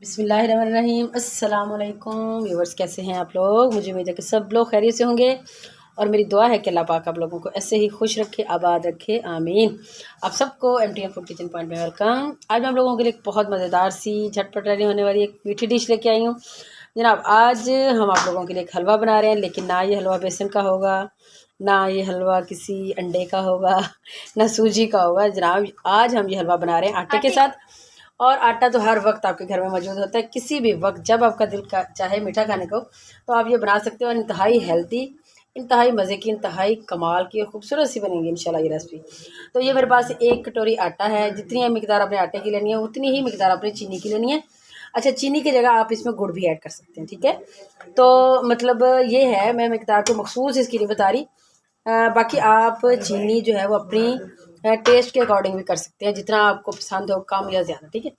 बिस्मिल्लाहिर्रहमानिर्रहीम। अस्सलाम वालेकुम व्यूअर्स, कैसे हैं आप लोग? मुझे उम्मीद है कि सब लोग खैरियत से होंगे और मेरी दुआ है कि अल्लाह पाक आप लोगों को ऐसे ही खुश रखे, आबाद रखे, आमीन। आप सबको MTN फूड किचन पॉइंट में वेलकम। आज मैं आप लोगों के लिए एक बहुत मज़ेदार सी झटपट रेडी होने वाली एक मीठी डिश लेके आई हूँ जनाब। आज हम आप लोगों के लिए एक हलवा बना रहे हैं, लेकिन ना ये हलवा बेसन का होगा, ना ये हलवा किसी अंडे का होगा, ना सूजी का होगा जनाब। आज हम ये हलवा बना रहे हैं आटे के साथ। और आटा तो हर वक्त आपके घर में मौजूद होता है, किसी भी वक्त जब आपका दिल का चाहे मीठा खाने को तो आप ये बना सकते हो। और इंतहाई हेल्दी, इंतहाई मज़े की, इंतहाई कमाल की और खूबसूरत सी बनेगी इंशाल्लाह ये रेसिपी। तो ये मेरे पास एक कटोरी आटा है। जितनी मिकदार अपने आटे की लेनी है उतनी ही मिकदार अपनी चीनी की लेनी है। अच्छा, चीनी की जगह आप इसमें गुड़ भी ऐड कर सकते हैं, ठीक है। तो मतलब ये है, मैं मिकदार को मखसूस इसकी नहीं बता रही। बाकी आप चीनी जो है वो अपनी टेस्ट के अकॉर्डिंग भी कर सकते हैं, जितना आपको पसंद हो, कम या ज़्यादा, ठीक है।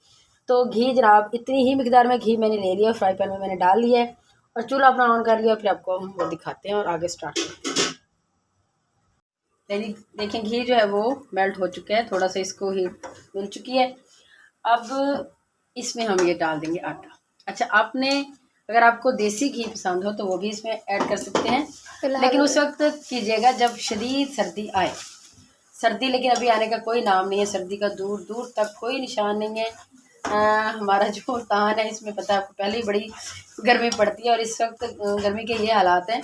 तो घी जनाब इतनी ही मिकदार में घी मैंने ले लिया, फ्राई पैन में मैंने डाल लिया है और चूल्हा अपना ऑन कर लिया। फिर आपको हम वो दिखाते हैं और आगे स्टार्ट करते हैं। देखिए घी जो है वो मेल्ट हो चुका है, थोड़ा सा इसको हीट मिल चुकी है। अब इसमें हम ये डाल देंगे आटा। अच्छा, आपने अगर आपको देसी घी पसंद हो तो वो भी इसमें ऐड कर सकते हैं, लेकिन उस वक्त कीजिएगा जब शदीद सर्दी आए। सर्दी लेकिन अभी आने का कोई नाम नहीं है, सर्दी का दूर दूर तक कोई निशान नहीं है। हमारा जो तान है इसमें पता है आपको, पहले ही बड़ी गर्मी पड़ती है और इस वक्त गर्मी के ये हालात हैं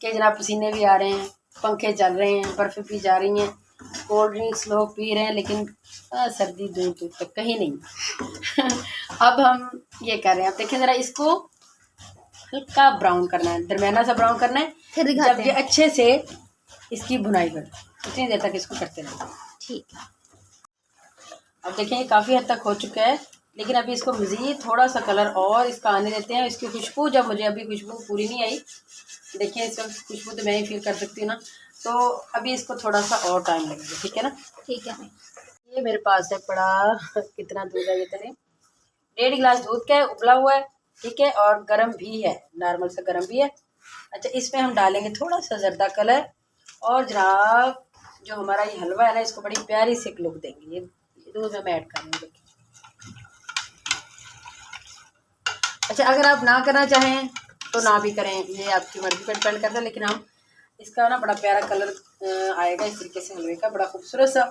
कि जनाब पसीने भी आ रहे हैं, पंखे चल रहे हैं, बर्फ़ें पी जा रही हैं, कोल्ड ड्रिंक्स लोग पी रहे हैं, लेकिन सर्दी दूर दूर तक कहीं नहीं। अब हम ये कर रहे हैं, आप देखें ज़रा, इसको हल्का ब्राउन करना है, दरमियाना सा ब्राउन करना है। फिर जब ये अच्छे से इसकी भुनाई कर, उतनी देर तक इसको करते रहें, ठीक है। अब देखें ये काफ़ी हद तक हो चुका है, लेकिन अभी इसको मज़ीद थोड़ा सा कलर और इसका आने देते हैं। इसकी खुशबू, जब मुझे अभी खुशबू पूरी नहीं आई, देखिए इस वक्त खुशबू तो मैं ही फील कर सकती हूँ ना, तो अभी इसको थोड़ा सा और टाइम लगेगा, ठीक है ना। ठीक है, ये मेरे पास है पड़ा कितना दूध है, ये करें 1.5 गिलास दूध का है, उबला हुआ है, ठीक है, और गर्म भी है, नॉर्मल सा गर्म भी है। अच्छा, इसमें हम डालेंगे थोड़ा सा जर्दा कलर और जनाब जो हमारा ये हलवा है ना, इसको बड़ी प्यारी सी एक लुक देंगे। ये दूध में ऐड करेंगे। अच्छा, अगर आप ना करना चाहें तो ना भी करें, ये आपकी मर्जी पर डिपेंड करता है, लेकिन हम इसका ना बड़ा प्यारा कलर आएगा इस तरीके से हलवे का, बड़ा खूबसूरत सा,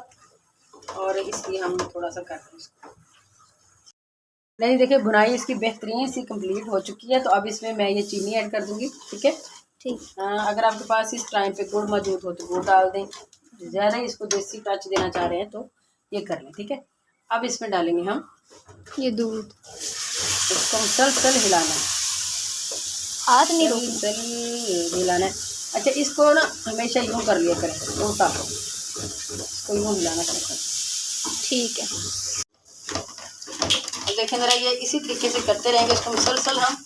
और इसलिए हम थोड़ा सा करते हैं इसको। नहीं, देखिए भुनाई इसकी बेहतरीन सी कंप्लीट हो चुकी है, तो अब इसमें मैं ये चीनी ऐड कर दूंगी, ठीक है। ठीक, अगर आपके पास इस टाइम पे गुड़ मौजूद हो तो गुड़ डाल दें, ज़्यादा इसको देसी टच देना चाह रहे हैं तो ये कर लें, ठीक है। अब इसमें डालेंगे हम ये दूध, इसको मुसलसल हिलाना है, हाथ नहीं रोकना, हिलाना है। अच्छा, इसको ना हमेशा यूँ कर लिया करें, उल्टा इसको यूँ हिलाना करें, ठीक है। देखें ज़रा, ये इसी तरीके से करते रहेंगे इसको मुसलसल हम,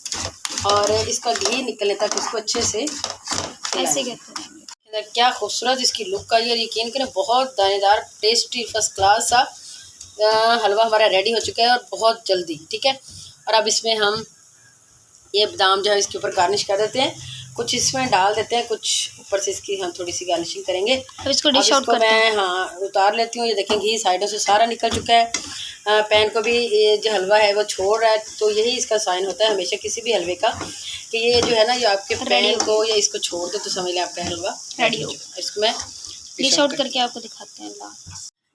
और इसका घी निकलने तक इसको अच्छे से ऐसे करते रहेंगे। क्या खूबसूरत इसकी लुक आई है, यकीन करें बहुत दानेदार, टेस्टी, फर्स्ट क्लास सा हलवा हमारा रेडी हो चुका है और बहुत जल्दी, ठीक है। और अब इसमें हम ये बादाम जो है इसके ऊपर गार्निश कर देते हैं, कुछ इसमें डाल देते हैं, कुछ ऊपर से इसकी हम थोड़ी सी गार्निशिंग करेंगे। अब इसको डिश आउट करते हैं, हाँ उतार लेती हूँ। ये देखें घी साइडों से सारा निकल चुका है, पैन को भी ये जो हलवा है वो छोड़ रहा है, तो यही इसका साइन होता है हमेशा किसी भी हलवे का, कि ये जो है ना, ये आपके पैन को या इसको छोड़ दो तो समझ लें आपका हलवा रेडी हो। इसको मैं डिश आउट करके आपको दिखाते हैं।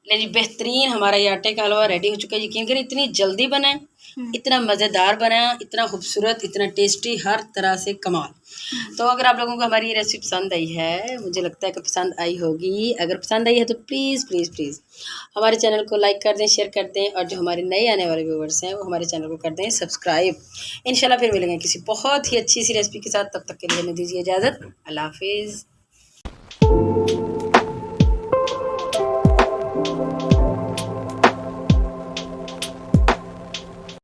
ले जी, बेहतरीन हमारा ये आटे का हलवा रेडी हो चुका है। यकीन करें इतनी जल्दी बना है, इतना मज़ेदार बना, इतना खूबसूरत, इतना टेस्टी, हर तरह से कमाल। तो अगर आप लोगों को हमारी ये रेसिपी पसंद आई है, मुझे लगता है कि पसंद आई होगी, अगर पसंद आई है तो प्लीज़ प्लीज़ प्लीज़ हमारे चैनल को लाइक कर दें, शेयर कर दें, और जो हमारे नए आने वाले व्यूवर्स हैं वो हमारे चैनल को कर दें सब्सक्राइब। इंशाल्लाह फिर मिलेंगे किसी बहुत ही अच्छी सी रेसिपी के साथ, तब तक के लिए हमें दीजिए इजाज़त। अल्लाह हाफिज़।